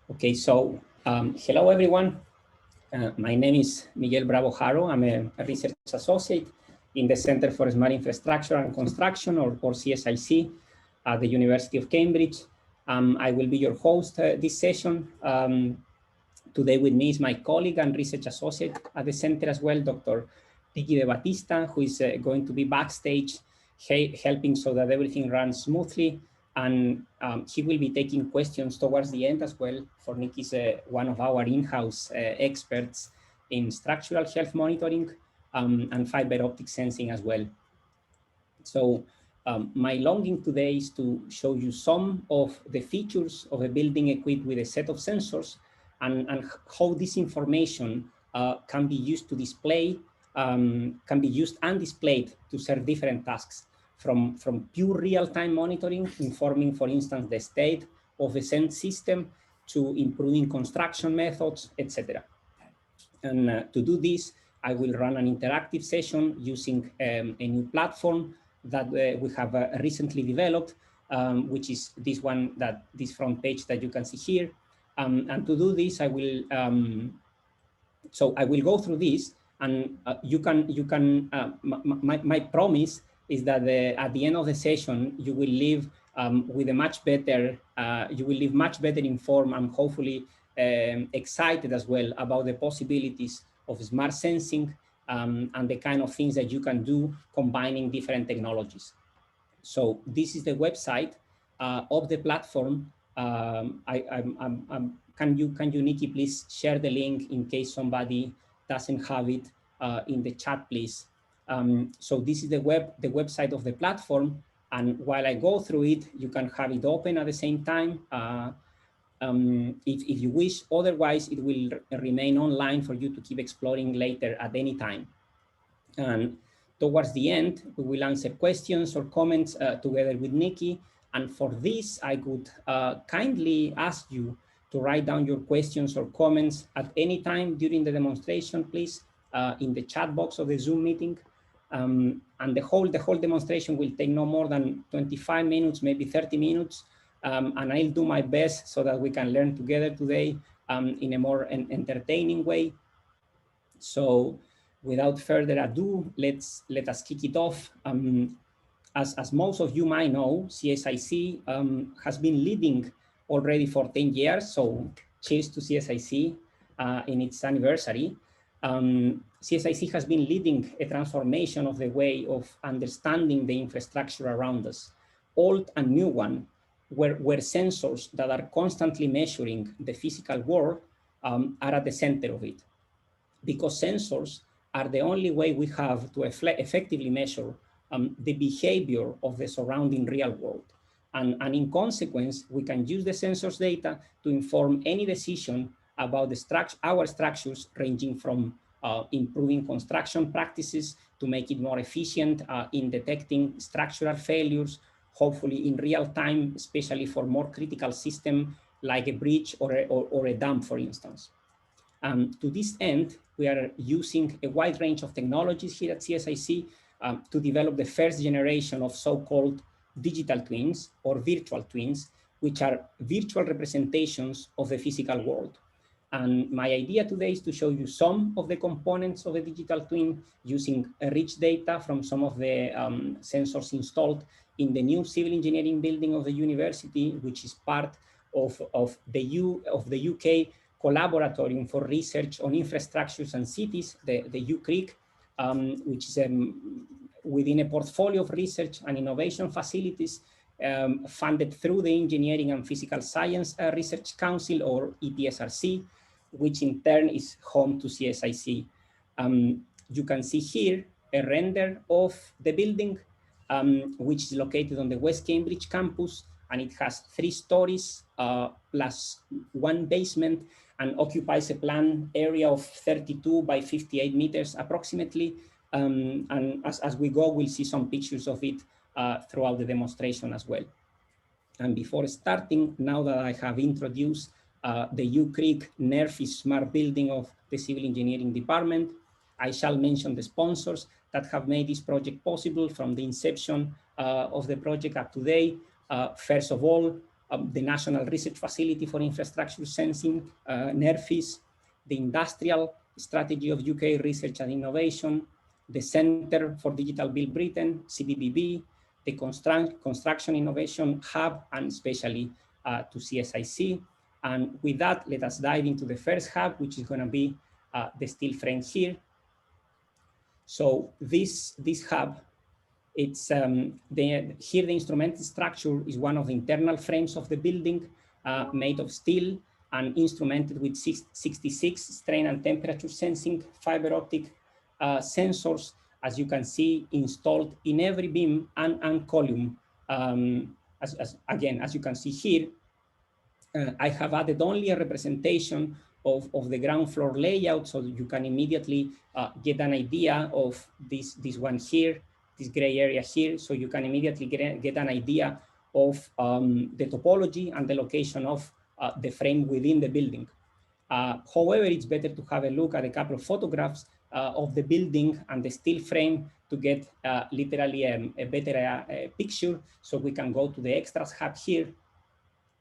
Okay, so hello everyone. My name is Miguel Bravo-Haro. I'm a research associate in the Center for Smart Infrastructure and Construction, or CSIC, at the University of Cambridge. I will be your host this session. Today with me is my colleague and research associate at the center as well, Dr. Nicky Battista, who is going to be backstage helping so that everything runs smoothly. And he will be taking questions towards the end as well, for Nicky's one of our in-house experts in structural health monitoring and fiber optic sensing as well. So my longing today is to show you some of the features of a building equipped with a set of sensors and how this information can be used to display, can be used and displayed to serve different tasks, from pure real-time monitoring, informing, for instance, the state of a sense system, to improving construction methods, etc. And to do this, I will run an interactive session using a new platform that we have recently developed, which is this one, this front page that you can see here. And to do this, I will so I will go through this, and my promise is that at the end of the session, you will leave with a much better, much better informed and hopefully excited as well about the possibilities of smart sensing and the kind of things that you can do combining different technologies. So this is the website of the platform. Can you, Nicky, please share the link in case somebody doesn't have it in the chat, please? So this is the website of the platform. And while I go through it, you can have it open at the same time if you wish. Otherwise, it will remain online for you to keep exploring later at any time. And towards the end, we will answer questions or comments together with Nicky. And for this, I would kindly ask you to write down your questions or comments at any time during the demonstration, please, in the chat box of the Zoom meeting. And the whole demonstration will take no more than 25 minutes, maybe 30 minutes. And I'll do my best so that we can learn together today in a more entertaining way. So without further ado, let us kick it off. As most of you might know, CSIC has been leading already for 10 years. So cheers to CSIC in its anniversary. CSIC has been leading a transformation of the way of understanding the infrastructure around us, old and new one, where sensors that are constantly measuring the physical world are at the center of it. Because sensors are the only way we have to effectively measure the behavior of the surrounding real world. And in consequence, we can use the sensors data to inform any decision about our structures, ranging from improving construction practices to make it more efficient in detecting structural failures, hopefully in real time, especially for more critical systems like a bridge or a dam, for instance. To this end, we are using a wide range of technologies here at CSIC to develop the first generation of so-called digital twins or virtual twins, which are virtual representations of the physical world. And my idea today is to show you some of the components of a digital twin using rich data from some of the sensors installed in the new civil engineering building of the university, which is part of the UK Collaboratorium for Research on Infrastructures and Cities, the UCRIC, which is within a portfolio of research and innovation facilities funded through the Engineering and Physical Science Research Council, or EPSRC, which in turn is home to CSIC. You can see here a render of the building, which is located on the West Cambridge campus, and it has 3 stories plus 1 basement, and occupies a planned area of 32 by 58 meters approximately. And as we go, we'll see some pictures of it throughout the demonstration as well. And before starting, now that I have introduced the UCRIC NERFI Smart Building of the Civil Engineering Department, I shall mention the sponsors that have made this project possible from the inception of the project up to today. First of all, the National Research Facility for Infrastructure Sensing, NERFIS, the Industrial Strategy of UK Research and Innovation, the Centre for Digital Build Britain, CDBB, the Construction Innovation Hub, and especially to CSIC. And with that, let us dive into the first hub, which is going to be the steel frame here. So this hub, it's here the instrumented structure is one of the internal frames of the building made of steel and instrumented with 66 strain and temperature sensing fiber optic sensors, as you can see, installed in every beam and column. As you can see here, I have added only a representation of the ground floor layout, so you can immediately get an idea of this one here, this gray area here, so you can immediately get an idea of the topology and the location of the frame within the building. However, it's better to have a look at a couple of photographs of the building and the steel frame to get literally a better picture. So we can go to the extras hub here,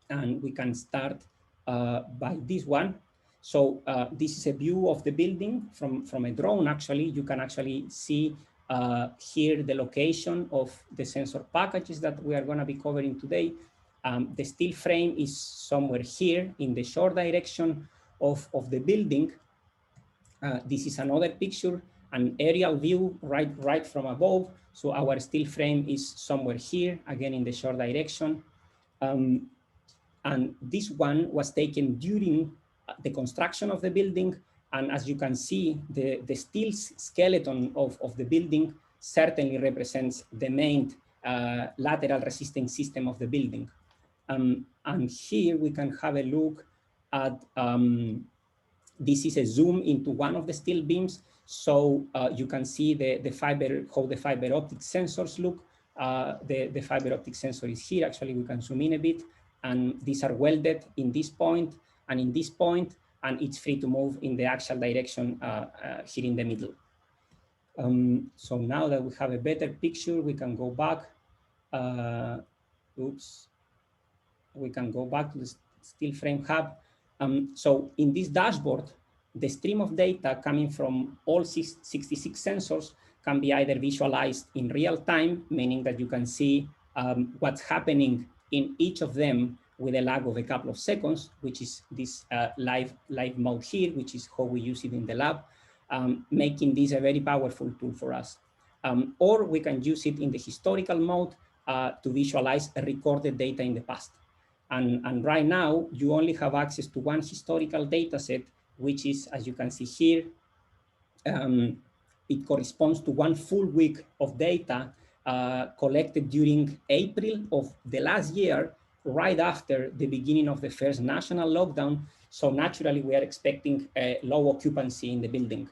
and we can start by this one. So this is a view of the building from a drone. Actually, you can actually see here the location of the sensor packages that we are going to be covering today. The steel frame is somewhere here in the shore direction of the building. This is another picture, an aerial view right from above. So our steel frame is somewhere here, again in the shore direction. And this one was taken during the construction of the building. And as you can see, the steel skeleton of the building certainly represents the main lateral resisting system of the building. And here we can have a look at, this is a zoom into one of the steel beams. So you can see how the fiber optic sensors look. The fiber optic sensor is here. Actually, we can zoom in a bit. And these are welded in this point and in this point, and it's free to move in the axial direction here in the middle. So now that we have a better picture, we can go back. We can go back to the steel frame hub. So in this dashboard, the stream of data coming from all 66 sensors can be either visualized in real time, meaning that you can see what's happening in each of them with a lag of a couple of seconds, which is this live mode here, which is how we use it in the lab, making this a very powerful tool for us. Or we can use it in the historical mode to visualize recorded data in the past. And right now, you only have access to one historical data set, which is, as you can see here, it corresponds to 1 full week of data collected during April of the last year, right after the beginning of the first national lockdown. So naturally, we are expecting a low occupancy in the building.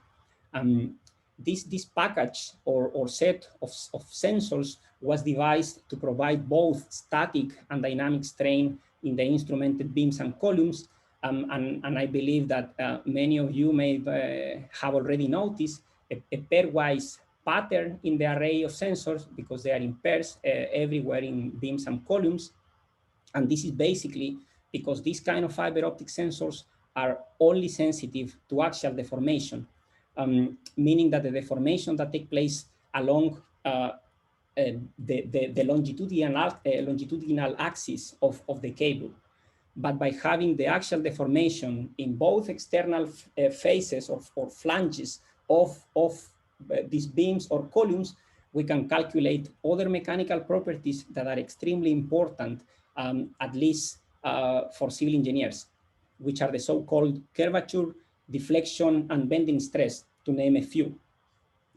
This package or set of sensors was devised to provide both static and dynamic strain in the instrumented beams and columns. And I believe that many of you may have already noticed a pairwise pattern in the array of sensors, because they are in pairs everywhere in beams and columns. And this is basically because these kind of fiber optic sensors are only sensitive to axial deformation, meaning that the deformation that takes place along the longitudinal axis of the cable. But by having the axial deformation in both external faces or flanges of these beams or columns, we can calculate other mechanical properties that are extremely important, at least for civil engineers, which are the so-called curvature, deflection, and bending stress, to name a few.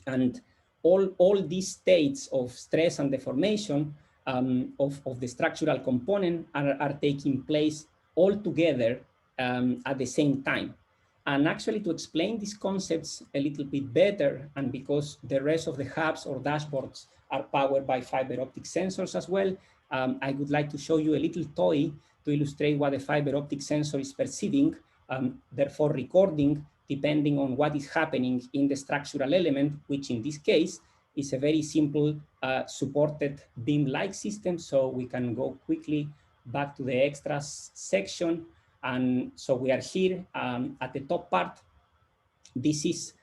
And all these states of stress and deformation of the structural component are taking place all together at the same time. And actually, to explain these concepts a little bit better, and because the rest of the hubs or dashboards are powered by fiber optic sensors as well, I would like to show you a little toy to illustrate what a fiber optic sensor is perceiving, therefore recording, depending on what is happening in the structural element, which in this case is a very simple supported beam-like system. So we can go quickly back to the extras section. And so we are here at the top part. This is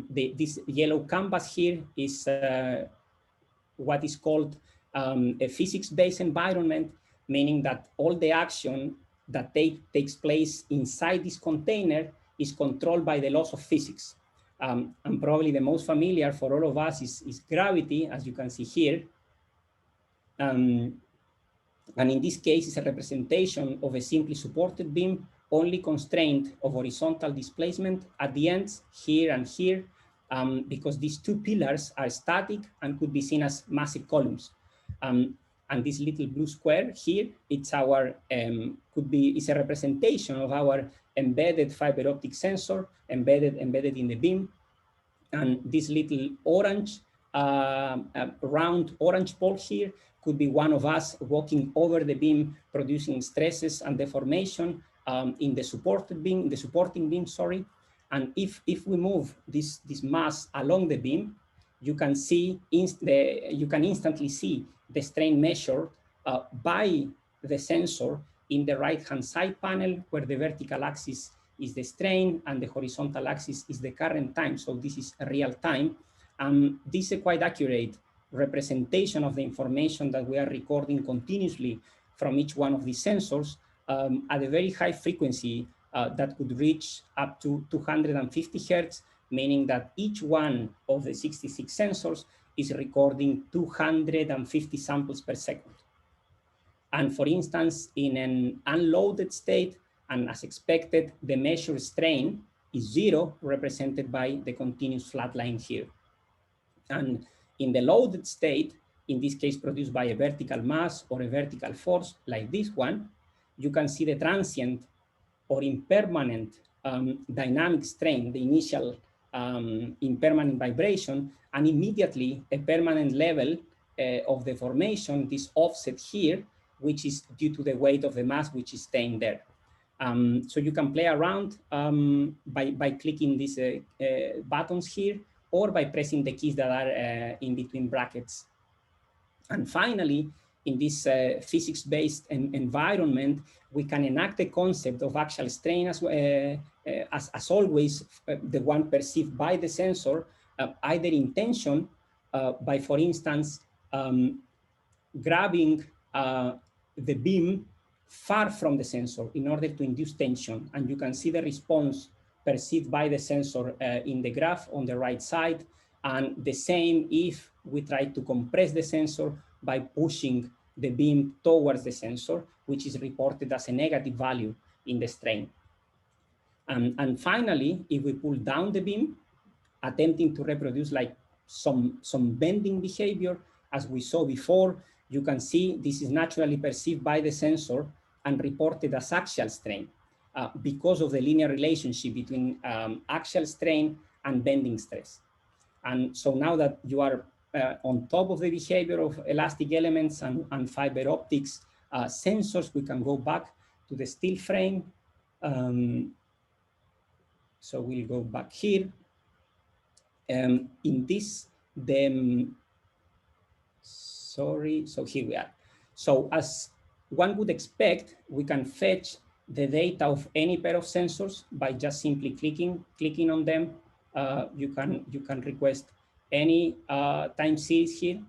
this yellow canvas here is what is called a physics-based environment, meaning that all the action that takes place inside this container is controlled by the laws of physics. And probably the most familiar for all of us is gravity, as you can see here. And in this case, it's a representation of a simply supported beam, only constrained of horizontal displacement at the ends, here and here, because these two pillars are static and could be seen as massive columns. And this little blue square here, it's our, it's a representation of our embedded fiber optic sensor, embedded in the beam. And this little orange, round orange ball here could be one of us walking over the beam, producing stresses and deformation in the supporting beam, sorry. And if we move this mass along the beam, you can see you can instantly see the strain measured by the sensor in the right-hand side panel, where the vertical axis is the strain and the horizontal axis is the current time. So this is real time. This is a quite accurate representation of the information that we are recording continuously from each one of these sensors at a very high frequency that could reach up to 250 Hertz, meaning that each one of the 66 sensors is recording 250 samples per second. And for instance, in an unloaded state, and as expected, the measured strain is 0, represented by the continuous flat line here. And in the loaded state, in this case produced by a vertical mass or a vertical force like this one, you can see the transient or impermanent dynamic strain, the initial impermanent vibration, and immediately a permanent level of the formation, this offset here, which is due to the weight of the mass which is staying there. So you can play around by clicking these buttons here, or by pressing the keys that are in between brackets. And finally, in this physics-based environment, we can enact the concept of axial strain as always, the one perceived by the sensor, either in tension by, for instance, grabbing the beam far from the sensor in order to induce tension. And you can see the response perceived by the sensor in the graph on the right side. And the same if we try to compress the sensor by pushing the beam towards the sensor, which is reported as a negative value in the strain. And finally, if we pull down the beam, attempting to reproduce like some bending behavior, as we saw before, you can see this is naturally perceived by the sensor and reported as axial strain because of the linear relationship between axial strain and bending stress. And so now that you are on top of the behavior of elastic elements and fiber optics sensors, we can go back to the still frame. So we'll go back here. In this, sorry, so here we are. So as one would expect, we can fetch the data of any pair of sensors by just simply clicking on them. You can request any time series here,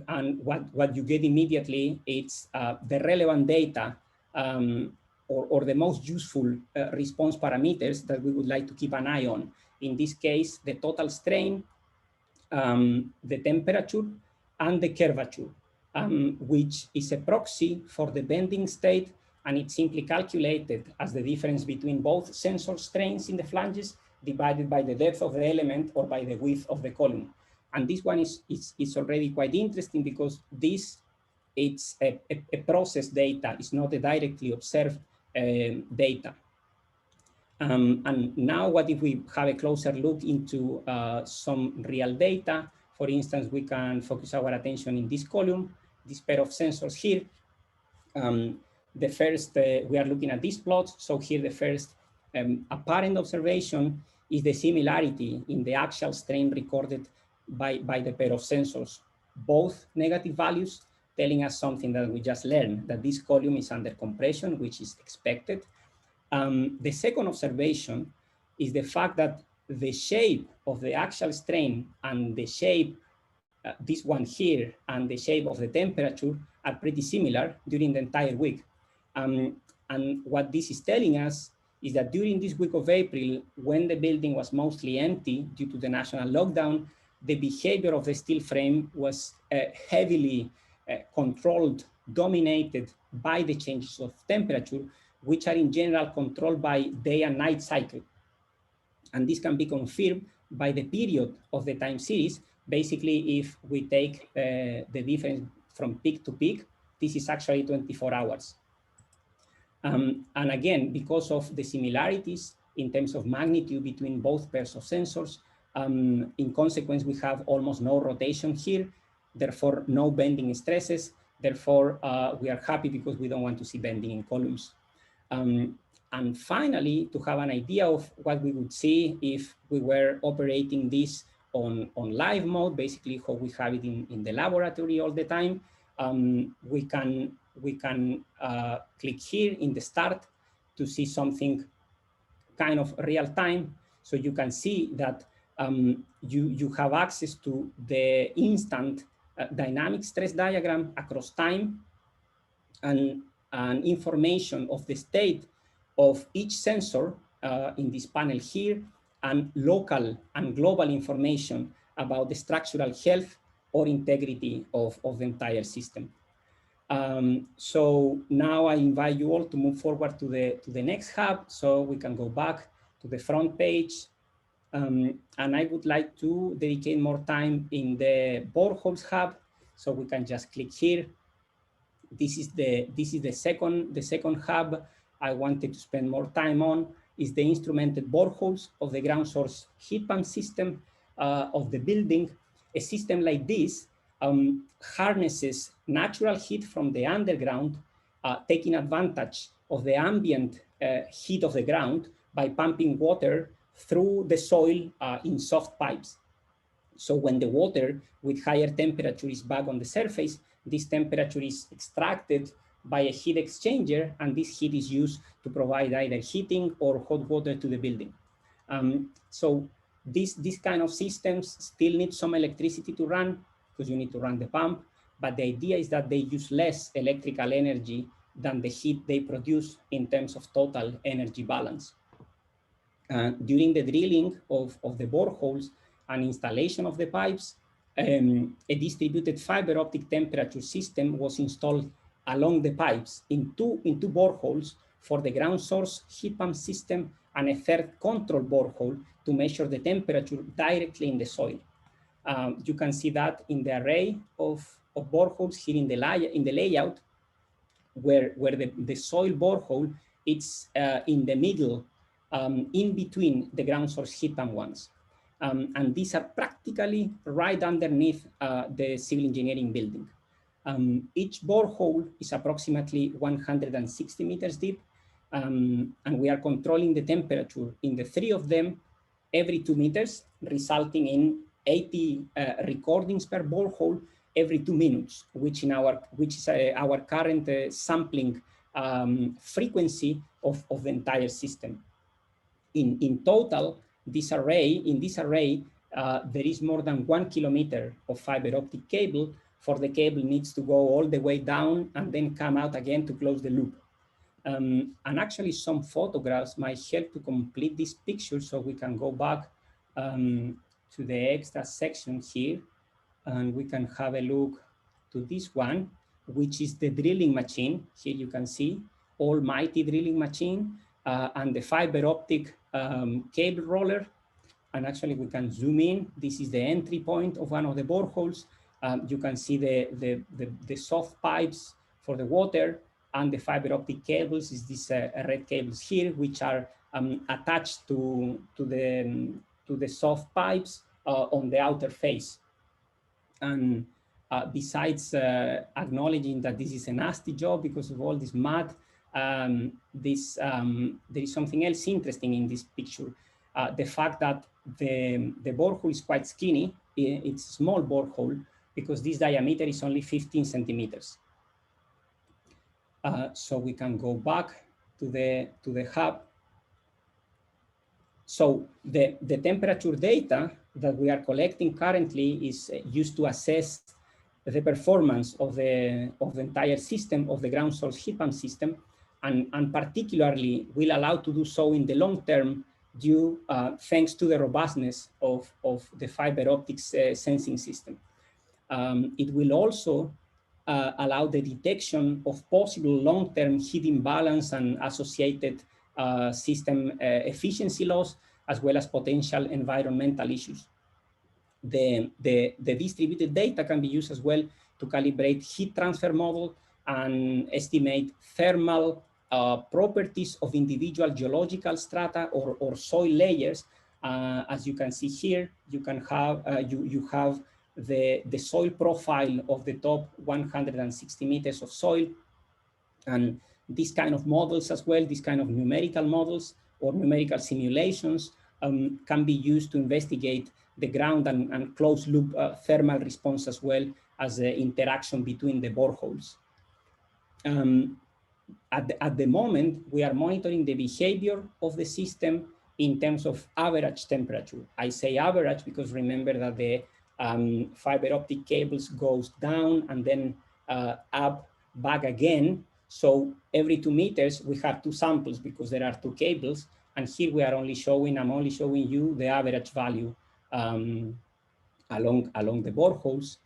and what you get immediately is the relevant data or the most useful response parameters that we would like to keep an eye on. In this case, the total strain, the temperature, and the curvature, which is a proxy for the bending state, and it's simply calculated as the difference between both sensor strains in the flanges divided by the depth of the element or by the width of the column. And this one is already quite interesting because it's a process data, it's not a directly observed data. And now what if we have a closer look into some real data? For instance, we can focus our attention in this column, this pair of sensors here. The first, we are looking at these plots. So here the first apparent observation is the similarity in the axial strain recorded by the pair of sensors, both negative values, telling us something that we just learned, that this column is under compression, which is expected. The second observation is the fact that the shape of the axial strain and the shape, this one here, and the shape of the temperature are pretty similar during the entire week. And what this is telling us is that during this week of April, when the building was mostly empty due to the national lockdown, the behavior of the steel frame was heavily controlled, dominated by the changes of temperature, which are in general controlled by day and night cycle. And this can be confirmed by the period of the time series. Basically, if we take the difference from peak to peak, this is actually 24 hours. And again, because of the similarities in terms of magnitude between both pairs of sensors, in consequence, we have almost no rotation here, therefore no bending stresses. Therefore, we are happy because we don't want to see bending in columns. And finally, to have an idea of what we would see if we were operating this on live mode, basically how we have it in the laboratory all the time, we can click here in the start to see something kind of real time. So you can see that you have access to the instant dynamic stress diagram across time and information of the state of each sensor in this panel here, and local and global information about the structural health or integrity of the entire system. So now I invite you all to move forward to the next hub so we can go back to the front page. And I would like to dedicate more time in the Boreholes hub, so we can just click here. This is the second hub I wanted to spend more time on, is the instrumented boreholes of the ground source heat pump system of the building. A system like this harnesses natural heat from the underground, taking advantage of the ambient heat of the ground by pumping water through the soil in soft pipes. So when the water with higher temperature is back on the surface, this temperature is extracted by a heat exchanger, and this heat is used to provide either heating or hot water to the building. So these kind of systems still need some electricity to run, because you need to run the pump, but the idea is that they use less electrical energy than the heat they produce in terms of total energy balance. During the drilling of the boreholes and installation of the pipes, a distributed fiber optic temperature system was installed along the pipes in two boreholes for the ground source heat pump system, and a third control borehole to measure the temperature directly in the soil. You can see that in the array of boreholes here in the layout, where the soil borehole is in the middle, in between the ground source heat pump ones. And these are practically right underneath the civil engineering building. Each borehole is approximately 160 meters deep, and we are controlling the temperature in the three of them every 2 meters, resulting in 80 recordings per borehole every 2 minutes, which is our current sampling frequency of the entire system. In total, in this array, there is more than 1 kilometer of fiber optic cable, for the cable needs to go all the way down and then come out again to close the loop. And actually some photographs might help to complete this picture, so we can go back to the extra section here, and we can have a look to this one, which is the drilling machine. Here you can see almighty drilling machine and the fiber optic cable roller. And actually we can zoom in. This is the entry point of one of the boreholes. You can see the soft pipes for the water, and the fiber optic cables is these red cables here, which are attached to the soft pipes on the outer face. And besides acknowledging that this is a nasty job because of all this mud, there is something else interesting in this picture. The fact that the borehole is quite skinny. It's a small borehole, because this diameter is only 15 centimeters. So we can go back to the hub. So the temperature data that we are collecting currently is used to assess the performance of the entire system, of the ground source heat pump system, and particularly will allow to do so in the long term due thanks to the robustness of the fiber optics sensing system. It will also allow the detection of possible long-term heat imbalance and associated system efficiency loss, as well as potential environmental issues. The distributed data can be used as well to calibrate heat transfer model and estimate thermal properties of individual geological strata or soil layers. As you can see here, you can have you have the soil profile of the top 160 meters of soil, and these kind of models as well, these kind of numerical models or numerical simulations can be used to investigate the ground and closed loop thermal response, as well as the interaction between the boreholes. At the moment, we are monitoring the behavior of the system in terms of average temperature. I say average because remember that the fiber optic cables goes down and then up back again. So every 2 meters, we have 2 samples because there are 2 cables. And here we are only showing, I'm only showing you the average value along the boreholes.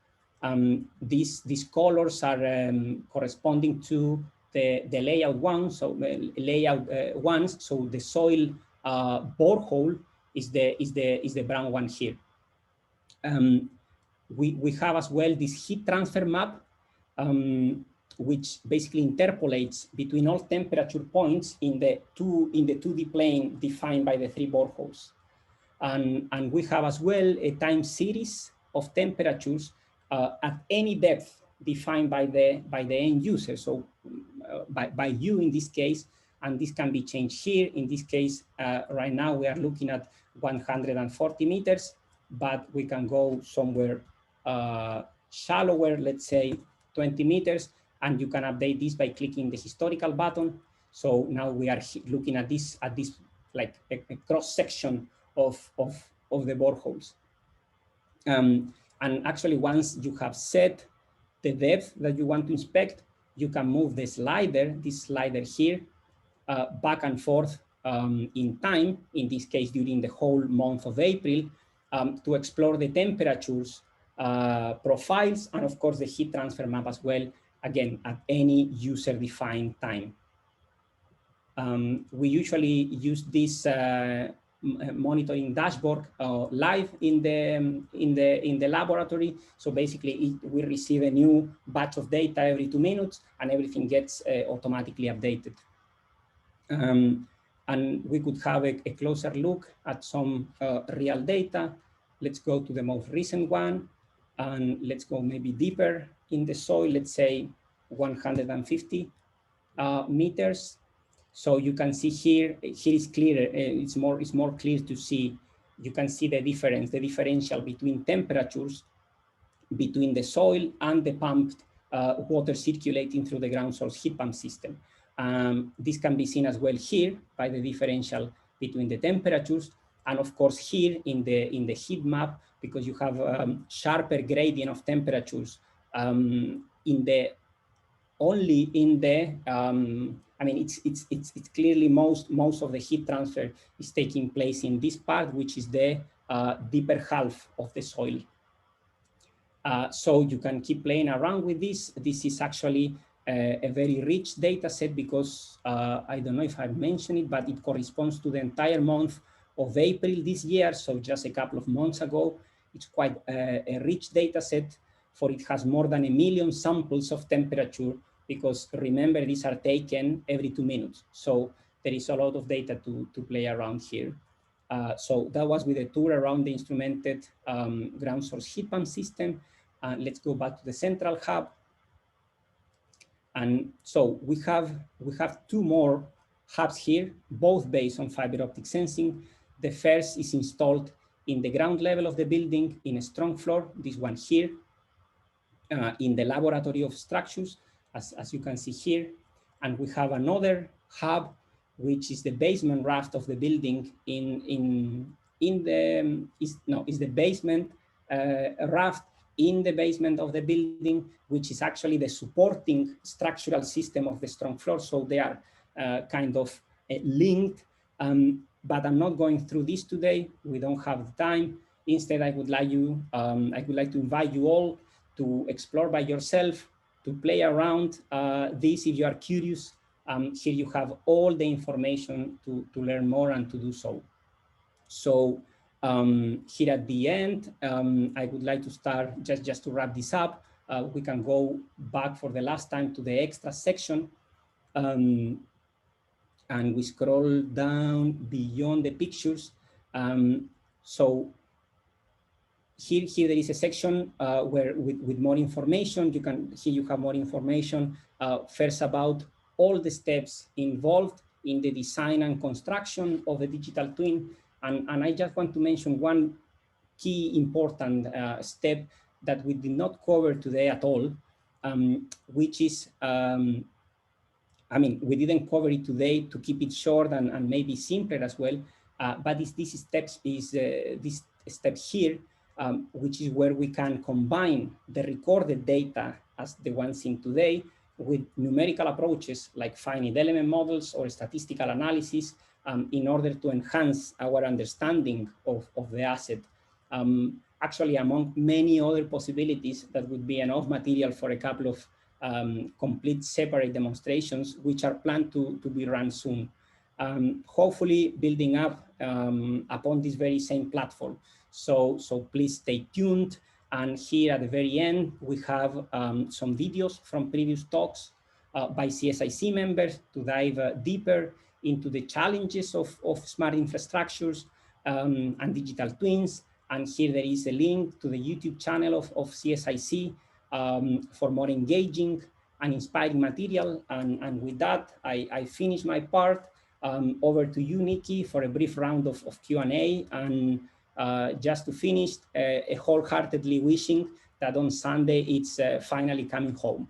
These colors are corresponding to the layout one, so layout ones. So the soil borehole is the brown one here. We have as well this heat transfer map, which basically interpolates between all temperature points in the 2D plane defined by the 3 boreholes. And we have as well a time series of temperatures at any depth defined by the end user. So by you in this case, and this can be changed here. In this case, right now we are looking at 140 meters, but we can go somewhere shallower, let's say 20 meters, and you can update this by clicking the historical button. So now we are looking at this like a cross section of the boreholes. And actually, once you have set the depth that you want to inspect, you can move the slider, this slider here, back and forth in time, in this case, during the whole month of April, to explore the temperatures profiles, and of course, the heat transfer map as well, again, at any user-defined time. We usually use this monitoring dashboard live in the laboratory. So basically, we receive a new batch of data every 2 minutes, and everything gets automatically updated. And we could have a closer look at some real data. Let's go to the most recent one, and let's go maybe deeper in the soil. Let's say 150 meters. So you can see here is clearer. It's more clear to see. You can see the difference, the differential between temperatures between the soil and the pumped water circulating through the ground source heat pump system. This can be seen as well here by the differential between the temperatures, and of course here in the heat map, because you have sharper gradient of temperatures only in the I mean, it's clearly most of the heat transfer is taking place in this part, which is the deeper half of the soil. So you can keep playing around with this. This is actually a very rich data set because I don't know if I've mentioned it, but it corresponds to the entire month of April this year. So just a couple of months ago, it's quite a rich data set, for it has more than 1 million samples of temperature, because remember, these are taken every 2 minutes. So there is a lot of data to play around here. So that was with a tour around the instrumented ground source heat pump system. Let's go back to the central hub. And so we have 2 more hubs here, both based on fiber optic sensing. The first is installed in the ground level of the building in a strong floor, this one here. in the laboratory of structures, as you can see here. And we have another hub, which is the basement raft of the building is the basement raft in the basement of the building, which is actually the supporting structural system of the strong floor. So they are kind of linked, but I'm not going through this today. We don't have the time. Instead, I would like to invite you all to explore by yourself, to play around this if you are curious. Here you have all the information to learn more and to do so. So here at the end, I would like to start, just to wrap this up, we can go back for the last time to the extra section. And we scroll down beyond the pictures. So here there is a section where with more information, here you have more information first about all the steps involved in the design and construction of a digital twin. And I just want to mention one key important step that we did not cover today at all, which is, I mean, we didn't cover it today to keep it short and maybe simpler as well, but this step here, which is where we can combine the recorded data as the one seen today with numerical approaches like finite element models or statistical analysis in order to enhance our understanding of the asset. Actually, among many other possibilities, that would be enough material for a couple of complete separate demonstrations, which are planned to be run soon. Hopefully building up upon this very same platform. So please stay tuned. And here at the very end, we have some videos from previous talks by CSIC members to dive deeper into the challenges of smart infrastructures and digital twins. And here there is a link to the YouTube channel of CSIC for more engaging and inspiring material. And with that, I finish my part. Over to you, Nicky, for a brief round of Q&A. And just to finish, wholeheartedly wishing that on Sunday it's finally coming home.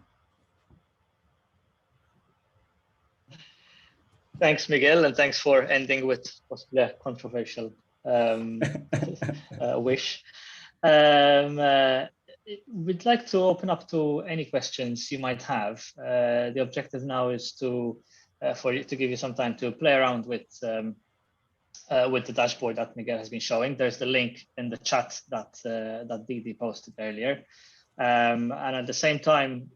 Thanks, Miguel, and thanks for ending with possibly a controversial wish. We'd like to open up to any questions you might have. The objective now is to give you some time to play around with the dashboard that Miguel has been showing. There's the link in the chat that Didi posted earlier. And at the same time,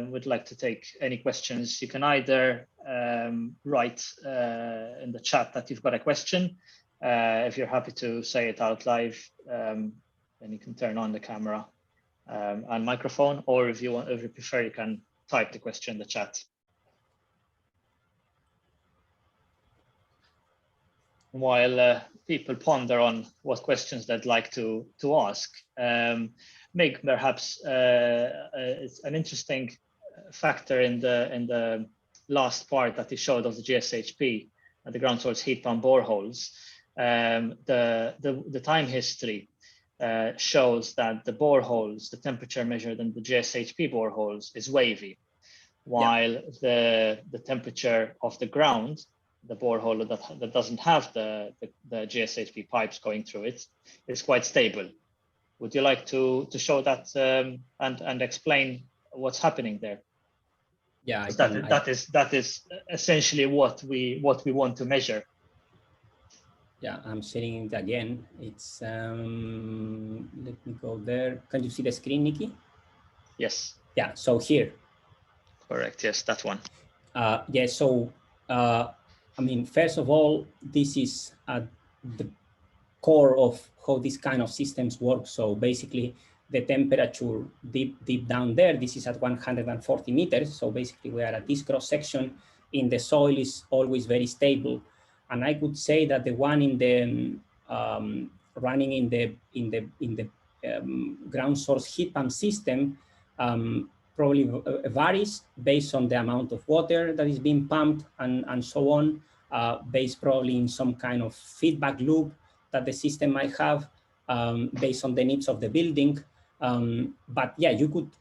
we'd like to take any questions. You can either write in the chat that you've got a question. If you're happy to say it out live, then you can turn on the camera and microphone, or if you prefer, you can type the question in the chat. While people ponder on what questions they'd like to ask, Mig, perhaps it's an interesting factor in the last part that he showed of the GSHP, the ground source heat pump boreholes. The time history shows that the boreholes, the temperature measured in the GSHP boreholes is wavy, while the temperature of the ground, the borehole that doesn't have the GSHP pipes going through it, is quite stable. Would you like to show that and explain what's happening there? Yeah, that is essentially what we want to measure. Yeah, I'm sharing it again. It's let me go there. Can you see the screen, Nicky? Yes. Yeah. So here. Correct. Yes, that one. Yeah. So I mean, first of all, this is the core of how these kind of systems work. So basically, the temperature deep down there, this is at 140 meters. So basically, we are at this cross section in the soil is always very stable. And I could say that the one in the running in the ground source heat pump system probably varies based on the amount of water that is being pumped and so on, based probably in some kind of feedback loop that the system might have based on the needs of the building. But yeah, you could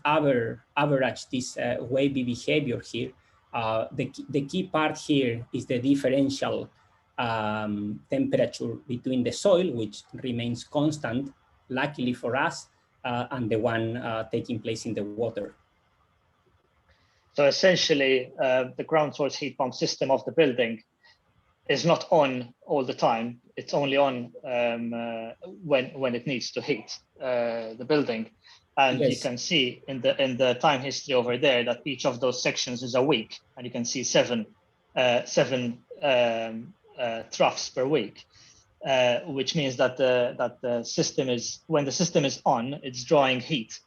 average this wavy behavior here. The key part here is the differential temperature between the soil, which remains constant, luckily for us, and the one taking place in the water. So essentially, the ground source heat pump system of the building is not on all the time. It's only on when it needs to heat the building. And yes, you can see in the time history over there that each of those sections is a week, and you can see seven troughs per week, which means that the system is, when the system is on, it's drawing heat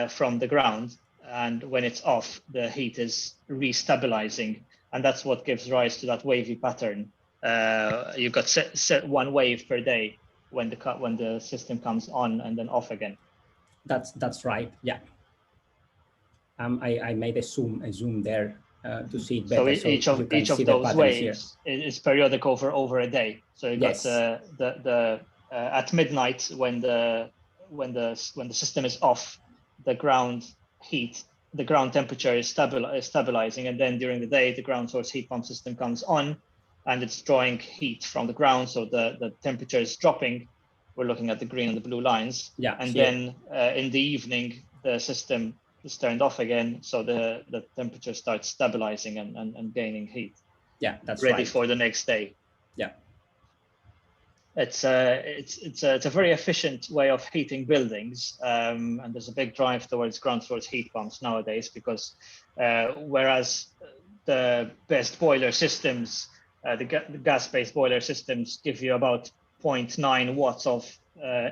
from the ground, and when it's off, the heat is restabilizing, and that's what gives rise to that wavy pattern. You've got set one wave per day when the system comes on and then off again. That's right. Yeah. I made a zoom there to see it better. So each of those waves is periodic over a day. So you got at midnight when the system is off, the ground temperature is stabilizing, and then during the day the ground source heat pump system comes on, and it's drawing heat from the ground, so the temperature is dropping. We're looking at the green and the blue lines. Yeah. And then in the evening the system is turned off again, so the temperature starts stabilizing and gaining heat. Yeah, that's ready right. for the next day. Yeah. It's a very efficient way of heating buildings, and there's a big drive towards ground source heat pumps nowadays, because whereas the best boiler systems, the gas-based boiler systems, give you about 0.9 watts of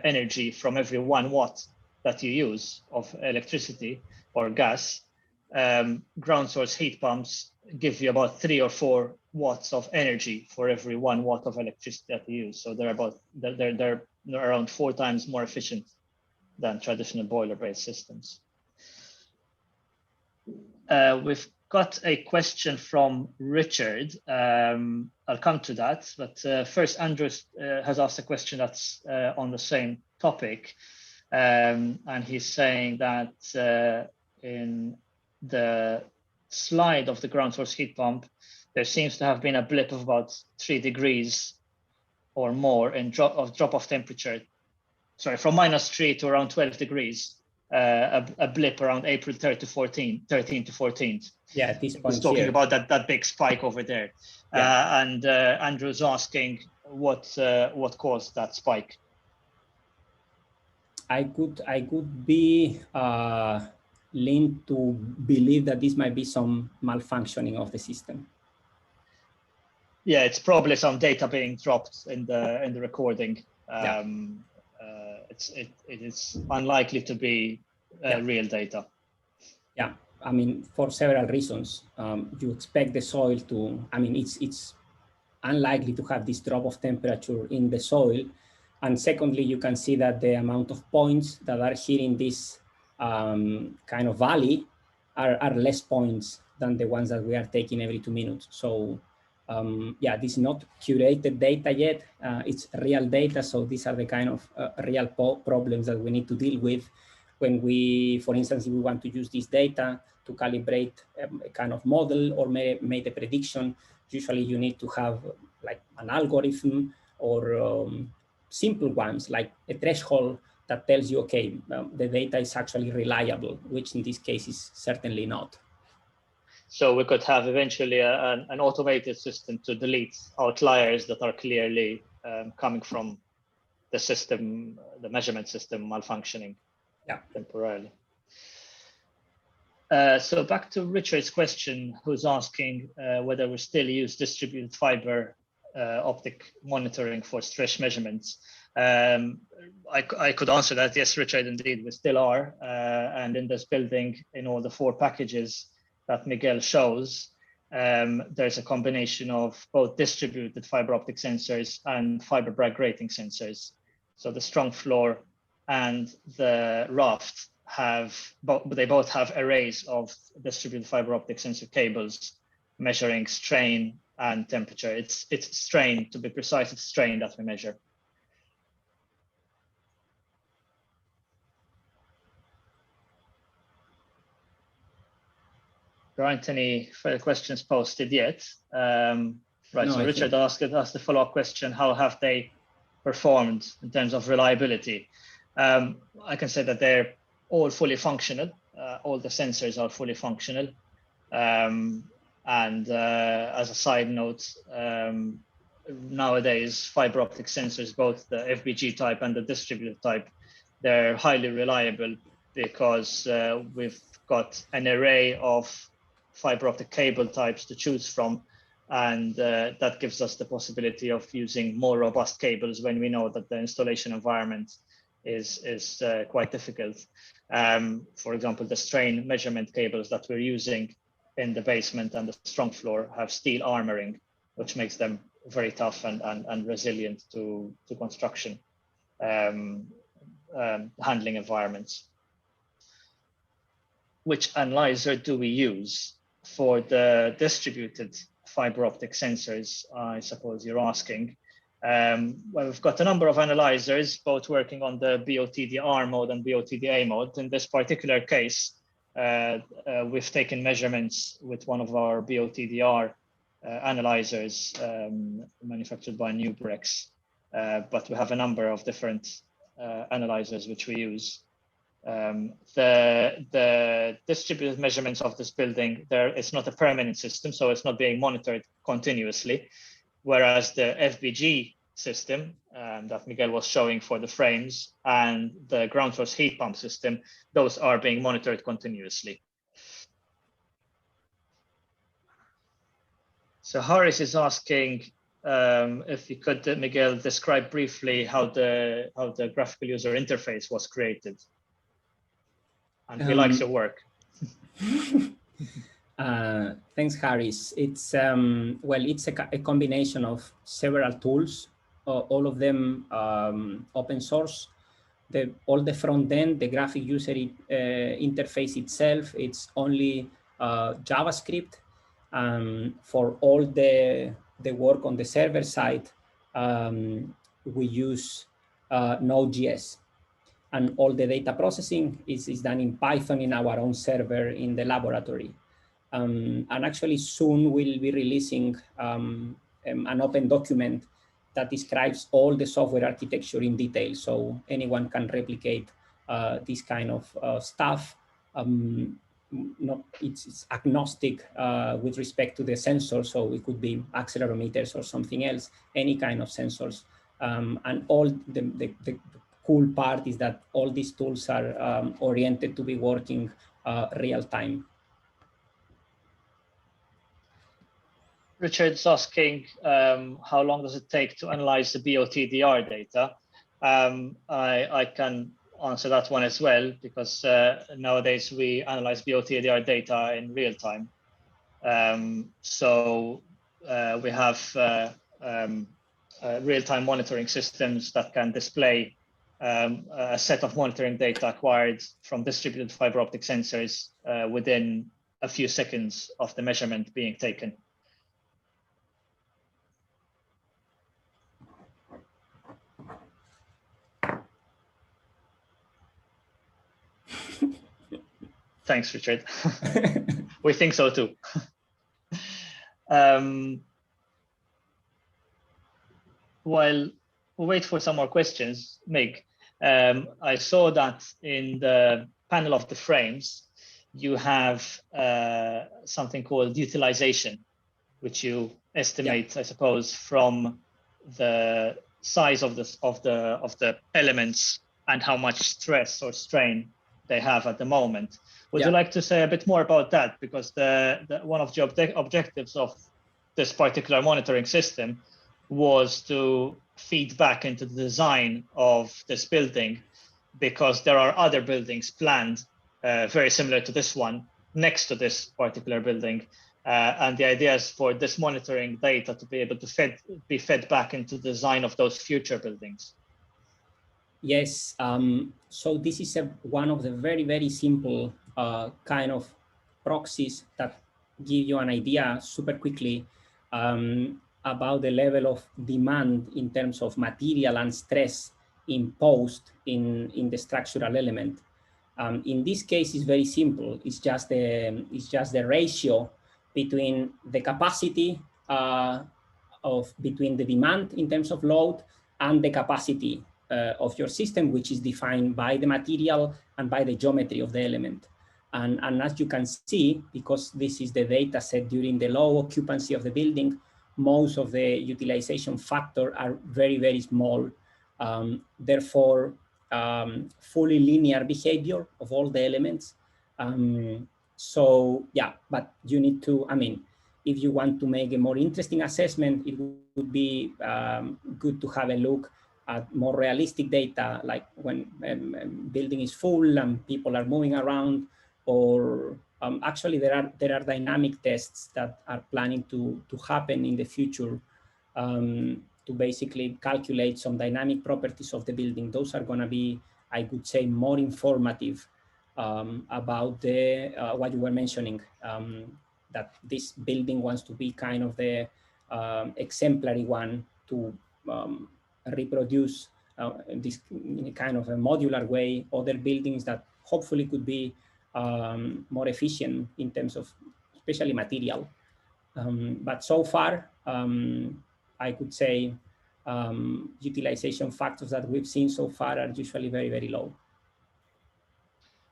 energy from every 1 watt that you use of electricity or gas, ground source heat pumps give you about 3 or 4 watts of energy for every 1 watt of electricity that you use. So they're around 4 times more efficient than traditional boiler-based systems. We've got a question from Richard. I'll come to that, but first Andrew has asked a question that's on the same topic, and he's saying that in the slide of the ground source heat pump, there seems to have been a blip of about 3 degrees or more in drop off temperature. Sorry, from -3 to around 12 degrees. A blip around April 13 to 14th. Yeah, at this point he's talking here about that big spike over there. Yeah. And Andrew's asking what caused that spike. I could be linked to believe that this might be some malfunctioning of the system. Yeah, it's probably some data being dropped in the recording. It is unlikely to be real data. Yeah, I mean, for several reasons. You expect the soil to, I mean, it's unlikely to have this drop of temperature in the soil. And secondly, you can see that the amount of points that are here in this kind of valley are less points than the ones that we are taking every 2 minutes. So yeah, this is not curated data yet. It's real data. So these are the kind of real problems that we need to deal with when we, for instance, if we want to use this data to calibrate a kind of model or make a prediction. Usually you need to have like an algorithm or simple ones like a threshold that tells you, okay, the data is actually reliable, which in this case is certainly not. So we could have eventually an automated system to delete outliers that are clearly coming from the system, the measurement system malfunctioning temporarily. So back to Richard's question, who's asking whether we still use distributed fiber optic monitoring for stress measurements. I could answer that. Yes, Richard, indeed, we still are. And in this building, in all the 4 packages that Miguel shows, there's a combination of both distributed fiber optic sensors and fiber Bragg rating sensors. So the strong floor and the raft they both have arrays of distributed fiber optic sensor cables measuring strain and temperature. It's strain, to be precise, it's strain that we measure. there aren't any further questions posted yet. Right, No, so Richard asked the follow-up question, how have they performed in terms of reliability? I can say that they're all fully functional. All the sensors are fully functional. And as a side note, nowadays, fiber optic sensors, both the FBG type and the distributed type, they're highly reliable because we've got an array of fiber optic cable types to choose from. And that gives us the possibility of using more robust cables when we know that the installation environment is quite difficult. For example, the strain measurement cables that we're using in the basement and the strong floor have steel armoring, which makes them very tough and resilient to construction handling environments. Which analyzer do we use for the distributed fiber optic sensors, I suppose you're asking? Well, we've got a number of analyzers, both working on the BTDR mode and BTDA mode. In this particular case, we've taken measurements with one of our BTDR analyzers manufactured by Nubrex, but we have a number of different analyzers which we use. The distributed measurements of this building, it's not a permanent system, so it's not being monitored continuously. Whereas the FBG system that Miguel was showing for the frames and the ground source heat pump system, those are being monitored continuously. So Harris is asking if you could, Miguel, describe briefly how the graphical user interface was created. And he likes your work. Thanks, Harris. It's well, it's a combination of several tools, all of them open source. All the front end, the graphic user interface itself, it's only JavaScript. For all the work on the server side, we use Node.js. And all the data processing is done in Python in our own server in the laboratory. And actually soon we'll be releasing an open document that describes all the software architecture in detail. So anyone can replicate this kind of stuff. It's agnostic with respect to the sensor. So it could be accelerometers or something else, any kind of sensors. And all the cool part is that all these tools are oriented to be working real time. Richard's asking, how long does it take to analyze the BTDR data? I can answer that one as well, because nowadays we analyze BTDR data in real time. So we have real-time monitoring systems that can display a set of monitoring data acquired from distributed fiber optic sensors within a few seconds of the measurement being taken. Thanks, Richard. We think so too. While we wait for some more questions, Mig, I saw that in the panel of the frames, you have something called utilization, which you estimate, I suppose, from the size of the elements and how much stress or strain they have at the moment. Would you like to say a bit more about that? Because one of the objectives of this particular monitoring system was to feed back into the design of this building, because there are other buildings planned very similar to this one next to this particular building. And the idea is for this monitoring data to be able to be fed back into the design of those future buildings. Yes, so this is one of the very, very simple kind of proxies that give you an idea super quickly about the level of demand in terms of material and stress imposed in the structural element. In this case, it's very simple. It's just the ratio between the capacity between the demand in terms of load and the capacity of your system, which is defined by the material and by the geometry of the element. And as you can see, because this is the data set during the low occupancy of the building, most of the utilization factor are very, very small. Therefore, fully linear behavior of all the elements. So yeah, but you need to, I mean, if you want to make a more interesting assessment, it would be good to have a look at more realistic data, like when building is full and people are moving around, or actually there are dynamic tests that are planning to happen in the future to basically calculate some dynamic properties of the building. Those are going to be, I would say, more informative about the what you were mentioning, that this building wants to be kind of the exemplary one to reproduce this in a kind of a modular way, other buildings that hopefully could be more efficient in terms of especially material. But so far, I could say utilization factors that we've seen so far are usually very, very low.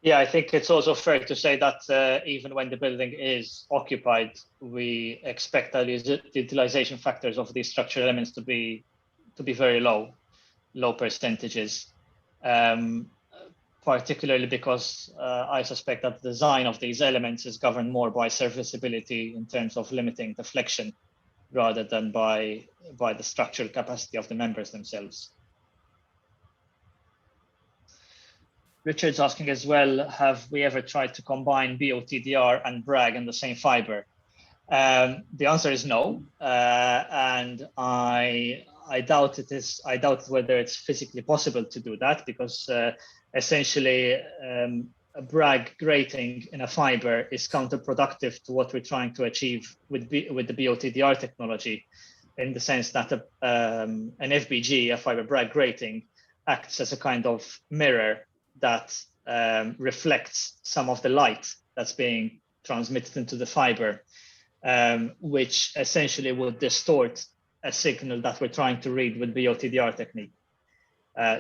Yeah, I think it's also fair to say that even when the building is occupied, we expect the utilization factors of these structural elements to be very low percentages, particularly because I suspect that the design of these elements is governed more by serviceability in terms of limiting deflection rather than by the structural capacity of the members themselves. Richard's asking as well, have we ever tried to combine BTDR and Bragg in the same fiber? The answer is no, and I doubt it is. I doubt whether it's physically possible to do that, because essentially a Bragg grating in a fiber is counterproductive to what we're trying to achieve with the BTDR technology, in the sense that an FBG, a fiber Bragg grating, acts as a kind of mirror that reflects some of the light that's being transmitted into the fiber, which essentially would distort a signal that we're trying to read with BTDR technique.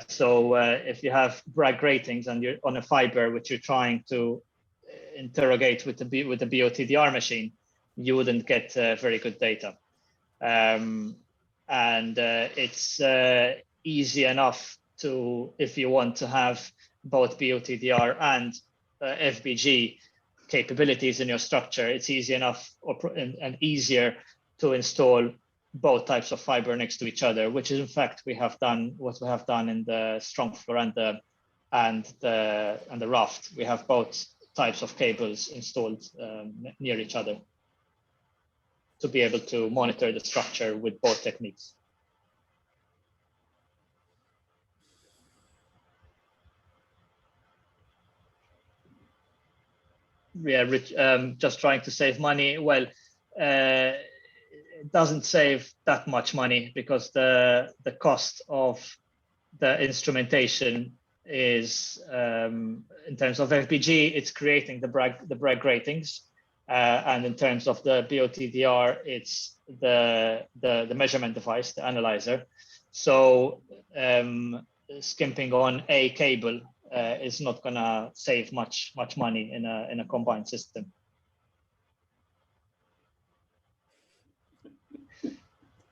So if you have Bragg gratings and you're on a fiber which you're trying to interrogate with the BTDR machine, you wouldn't get very good data. And it's easy enough to, if you want to have both BTDR and FBG capabilities in your structure, it's easy enough and easier to install both types of fiber next to each other, which is in fact what we have done in the strong floor and the raft. We have both types of cables installed near each other to be able to monitor the structure with both techniques. Yeah, Rich, just trying to save money. Well, it doesn't save that much money, because the cost of the instrumentation is, in terms of FBG, it's creating the Bragg gratings, and in terms of the BTDR, it's the measurement device, the analyzer. So skimping on a cable is not going to save much money in a combined system.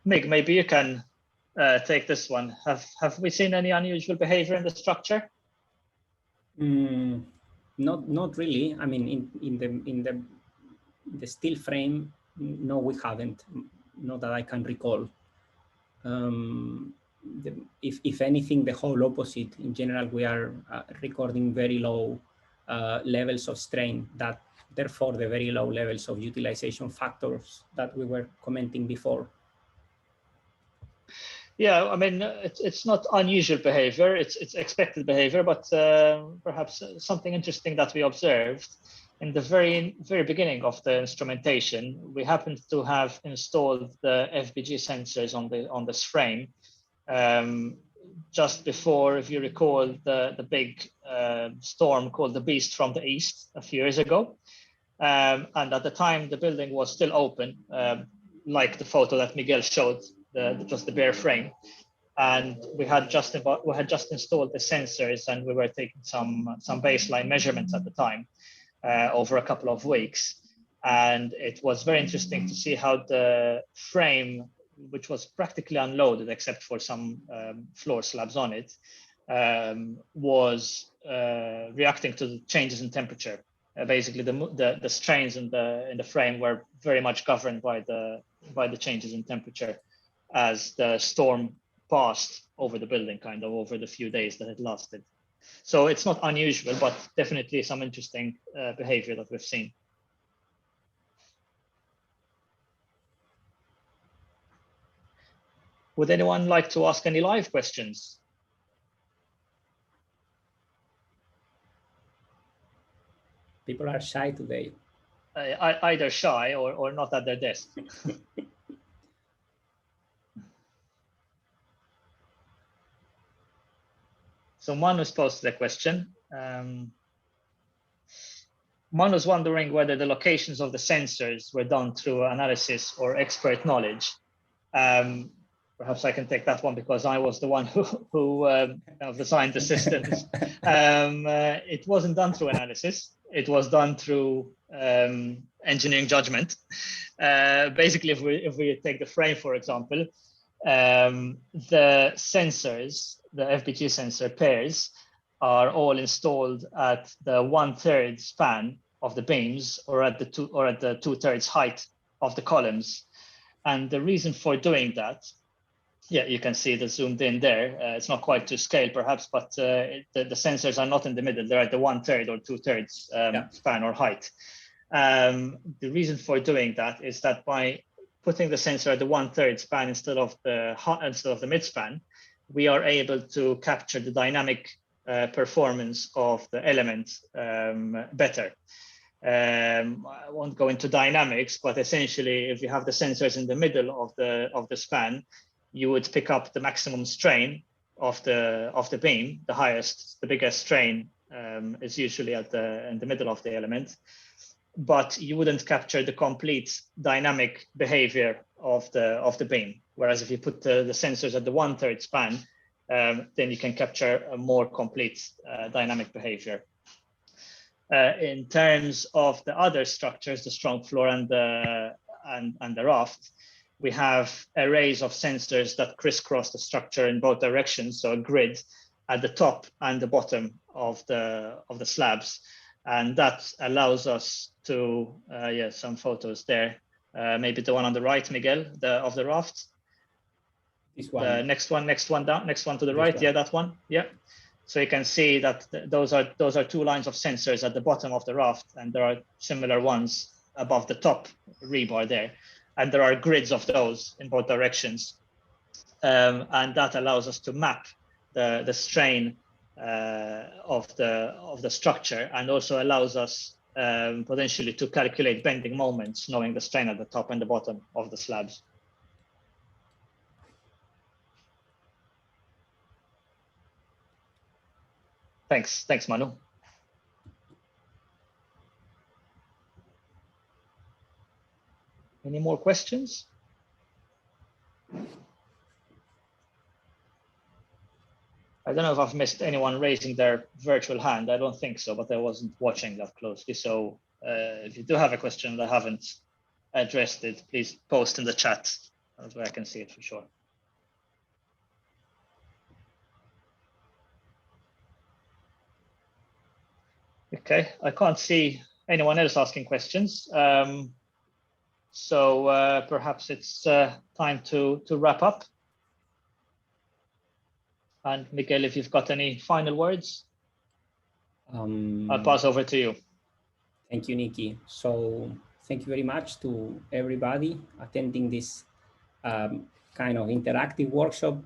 Mig, maybe you can take this one. Have we seen any unusual behavior in the structure? Not really. I mean, in the steel frame, no, we haven't. Not that I can recall. If anything, the whole opposite. In general, we are recording very low levels of strain, that therefore the very low levels of utilization factors that we were commenting before. Yeah, I mean, it's not unusual behavior, it's expected behavior, but perhaps something interesting that we observed in the very beginning of the instrumentation, we happened to have installed the FBG sensors on this frame just before, if you recall, the big storm called the Beast from the East a few years ago. And at the time, the building was still open, like the photo that Miguel showed, just the bare frame. And we had just installed the sensors, and we were taking some baseline measurements at the time over a couple of weeks. And it was very interesting to see how the frame, which was practically unloaded except for some floor slabs on it, was reacting to the changes in temperature. Basically, the strains in the frame were very much governed by the changes in temperature as the storm passed over the building, kind of over the few days that it lasted. So it's not unusual, but definitely some interesting behavior that we've seen. Would anyone like to ask any live questions? People are shy today. Either shy or not at their desk. So Manu's posted a question. Manu's wondering whether the locations of the sensors were done through analysis or expert knowledge. Perhaps I can take that one because I was the one who designed the systems. It wasn't done through analysis. It was done through engineering judgment. Basically, if we take the frame, for example, the sensors, the FBG sensor pairs, are all installed at the 1/3 span of the beams, or at the 2/3 height of the columns. And the reason for doing that, yeah, you can see the zoomed in there. It's not quite to scale, perhaps, but the sensors are not in the middle. They're at the 1/3 or 2/3 span or height. The reason for doing that is that by putting the sensor at the 1/3 span instead of the mid span, we are able to capture the dynamic performance of the element better. I won't go into dynamics, but essentially, if you have the sensors in the middle of the span, you would pick up the maximum strain of the beam. The biggest strain is usually in the middle of the element, but you wouldn't capture the complete dynamic behavior of the beam. Whereas if you put the sensors at the 1/3 span, then you can capture a more complete dynamic behavior. In terms of the other structures, the strong floor and the raft, we have arrays of sensors that crisscross the structure in both directions, so a grid at the top and the bottom of the slabs, and that allows us to some photos there. Maybe the one on the right, Miguel, of the raft. This one. The next one down, next one to the right. Yeah, that one. Yeah. So you can see that those are two lines of sensors at the bottom of the raft, and there are similar ones above the top rebar there, and there are grids of those in both directions, and that allows us to map the strain of the structure, and also allows us potentially to calculate bending moments, knowing the strain at the top and the bottom of the slabs. Thanks, Manu. Any more questions? I don't know if I've missed anyone raising their virtual hand. I don't think so, but I wasn't watching that closely. So if you do have a question that I haven't addressed it, please post in the chat. That's where I can see it for sure. Okay, I can't see anyone else asking questions. So perhaps it's time to wrap up. And Miguel, if you've got any final words, I'll pass over to you. Thank you, Nicky. So thank you very much to everybody attending this kind of interactive workshop.